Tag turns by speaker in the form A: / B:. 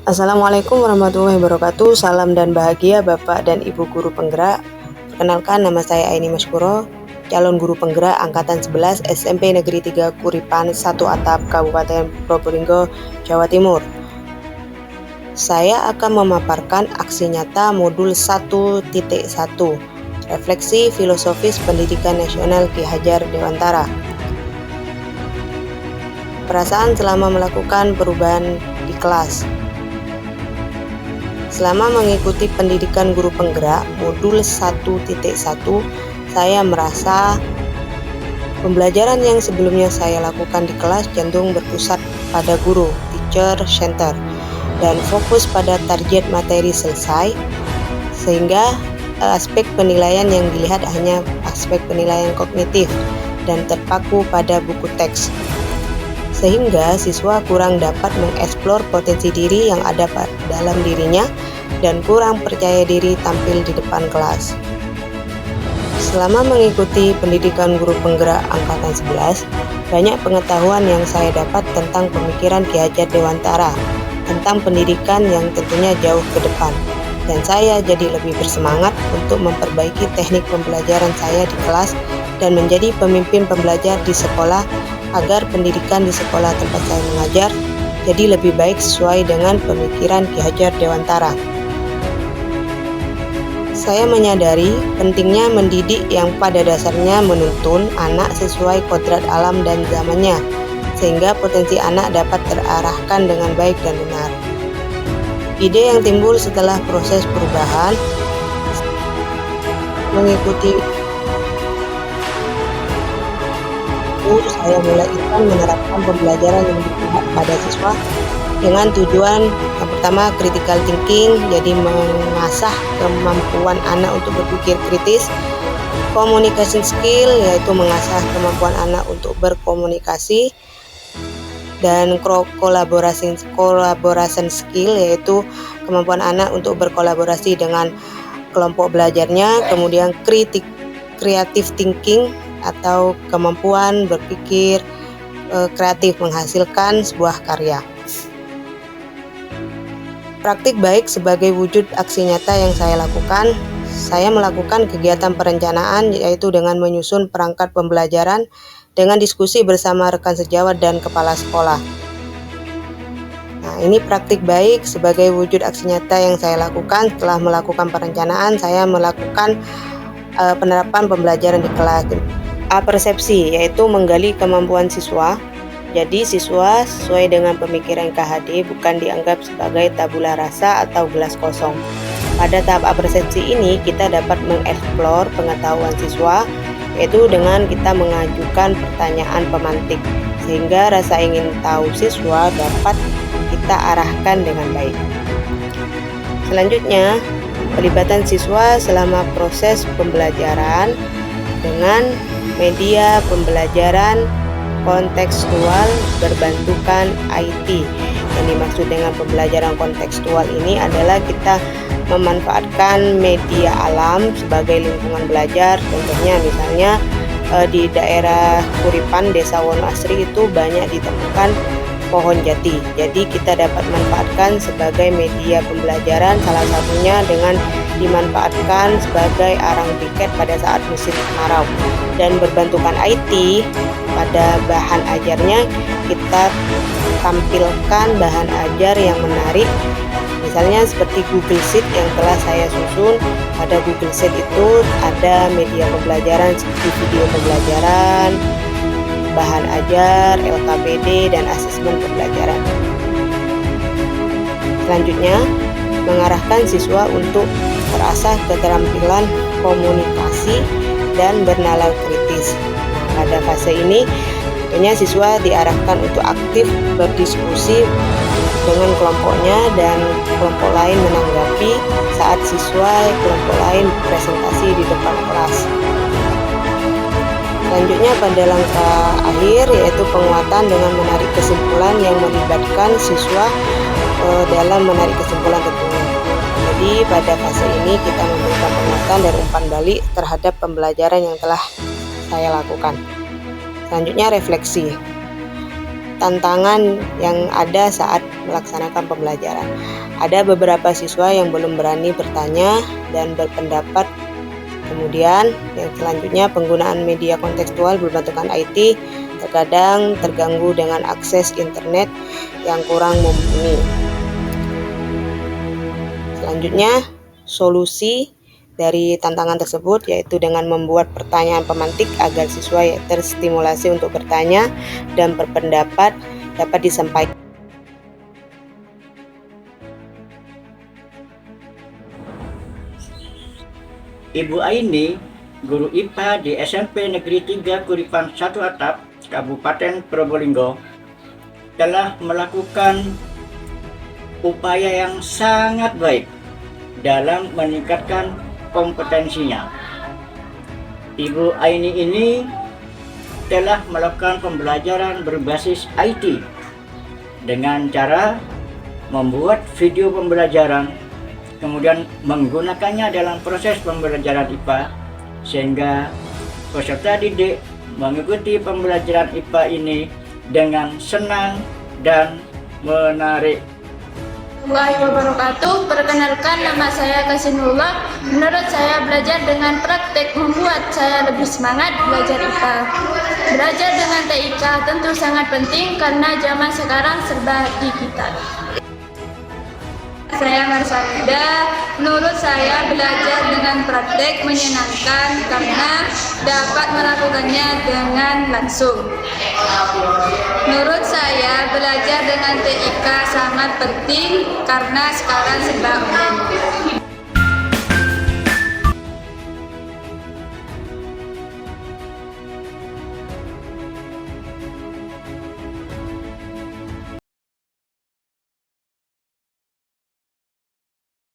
A: Assalamualaikum warahmatullahi wabarakatuh. Salam dan bahagia Bapak dan Ibu guru penggerak. Perkenalkan, nama saya Aini Maskuro, calon guru penggerak angkatan 11 SMP Negeri 3 Kuripan 1 Atap, Kabupaten Probolinggo, Jawa Timur. Saya akan memaparkan aksi nyata modul 1.1, Refleksi Filosofis Pendidikan Nasional Ki Hajar Dewantara. Perasaan selama melakukan perubahan di kelas. Selama mengikuti pendidikan guru penggerak modul 1.1, saya merasa pembelajaran yang sebelumnya saya lakukan di kelas cenderung berpusat pada guru, teacher center, dan fokus pada target materi selesai, sehingga aspek penilaian yang dilihat hanya aspek penilaian kognitif dan terpaku pada buku teks, sehingga siswa kurang dapat mengeksplor potensi diri yang ada dalam dirinya dan kurang percaya diri tampil di depan kelas. Selama mengikuti pendidikan guru penggerak angkatan 11, banyak pengetahuan yang saya dapat tentang pemikiran Ki Hajar Dewantara, tentang pendidikan yang tentunya jauh ke depan. Dan saya jadi lebih bersemangat untuk memperbaiki teknik pembelajaran saya di kelas dan menjadi pemimpin pembelajar di sekolah agar pendidikan di sekolah tempat saya mengajar jadi lebih baik sesuai dengan pemikiran Ki Hajar Dewantara. Saya menyadari pentingnya mendidik yang pada dasarnya menuntun anak sesuai kodrat alam dan zamannya, sehingga potensi anak dapat terarahkan dengan baik dan benar. Ide yang timbul setelah proses perubahan mengikuti saya mulai menerapkan pembelajaran yang berpihak pada siswa dengan tujuan yang pertama critical thinking, jadi mengasah kemampuan anak untuk berpikir kritis, communication skill, yaitu mengasah kemampuan anak untuk berkomunikasi, dan collaboration skill, yaitu kemampuan anak untuk berkolaborasi dengan kelompok belajarnya. Kemudian creative thinking atau kemampuan berpikir kreatif menghasilkan sebuah karya. Praktik baik sebagai wujud aksi nyata yang saya lakukan. Saya melakukan kegiatan perencanaan, yaitu dengan menyusun perangkat pembelajaran dengan diskusi bersama rekan sejawat dan kepala sekolah. Nah, ini praktik baik sebagai wujud aksi nyata yang saya lakukan. Setelah melakukan perencanaan, saya melakukan penerapan pembelajaran di kelas. Persepsi, yaitu menggali kemampuan siswa. Jadi siswa sesuai dengan pemikiran KHD bukan dianggap sebagai tabula rasa atau gelas kosong. Pada tahap persepsi ini kita dapat mengeksplor pengetahuan siswa, yaitu dengan kita mengajukan pertanyaan pemantik, sehingga rasa ingin tahu siswa dapat kita arahkan dengan baik. Selanjutnya, pelibatan siswa selama proses pembelajaran dengan media pembelajaran kontekstual berbentukan IT. Yang dimaksud dengan pembelajaran kontekstual ini adalah kita memanfaatkan media alam sebagai lingkungan belajar. Contohnya misalnya di daerah Kuripan, Desa Wonoasri itu banyak ditemukan pohon jati. Jadi kita dapat manfaatkan sebagai media pembelajaran, salah satunya dengan dimanfaatkan sebagai arang piket pada saat musim kemarau. Dan berbentukan IT, pada bahan ajarnya kita tampilkan bahan ajar yang menarik, misalnya seperti Google Sheet yang telah saya susun. Pada Google Sheet itu ada media pembelajaran seperti video pembelajaran, bahan ajar, LKPD, dan asesmen pembelajaran. Selanjutnya, mengarahkan siswa untuk terasah keterampilan komunikasi dan bernalar kritis. Nah, pada fase ini tentunya siswa diarahkan untuk aktif berdiskusi dengan kelompoknya dan kelompok lain menanggapi saat siswa kelompok lain presentasi di depan kelas. Selanjutnya pada langkah akhir, yaitu penguatan dengan menarik kesimpulan yang melibatkan siswa dalam menarik kesimpulan tentunya. Jadi pada fase ini kita memberikan penguatan dan umpan balik terhadap pembelajaran yang telah saya lakukan. Selanjutnya refleksi. tantangan yang ada saat melaksanakan pembelajaran. Ada beberapa siswa yang belum berani bertanya dan berpendapat. Kemudian yang selanjutnya, penggunaan media kontekstual berbentukan IT terkadang terganggu dengan akses internet yang kurang mumpuni. Selanjutnya, solusi dari tantangan tersebut yaitu dengan membuat pertanyaan pemantik agar siswa terstimulasi untuk bertanya dan berpendapat dapat disampaikan.
B: Ibu Aini, guru IPA di SMP Negeri 3 Kuripan 1 Atap, Kabupaten Probolinggo, telah melakukan upaya yang sangat baik dalam meningkatkan kompetensinya. Ibu Aini ini telah melakukan pembelajaran berbasis IT dengan cara membuat video pembelajaran, kemudian menggunakannya dalam proses pembelajaran IPA, sehingga peserta didik mengikuti pembelajaran IPA ini dengan senang dan menarik.
C: Warahmatullahi wabarakatuh. Perkenalkan, nama saya Kasinullah. Menurut saya, belajar dengan praktek membuat saya lebih semangat belajar IPA. Belajar dengan TIK tentu sangat penting karena zaman sekarang serba digital. Saya Marsada. Menurut saya, belajar dengan praktek menyenangkan karena dapat melakukannya dengan langsung. Menurut saya, belajar dengan TIK sangat penting karena sekarang serba online.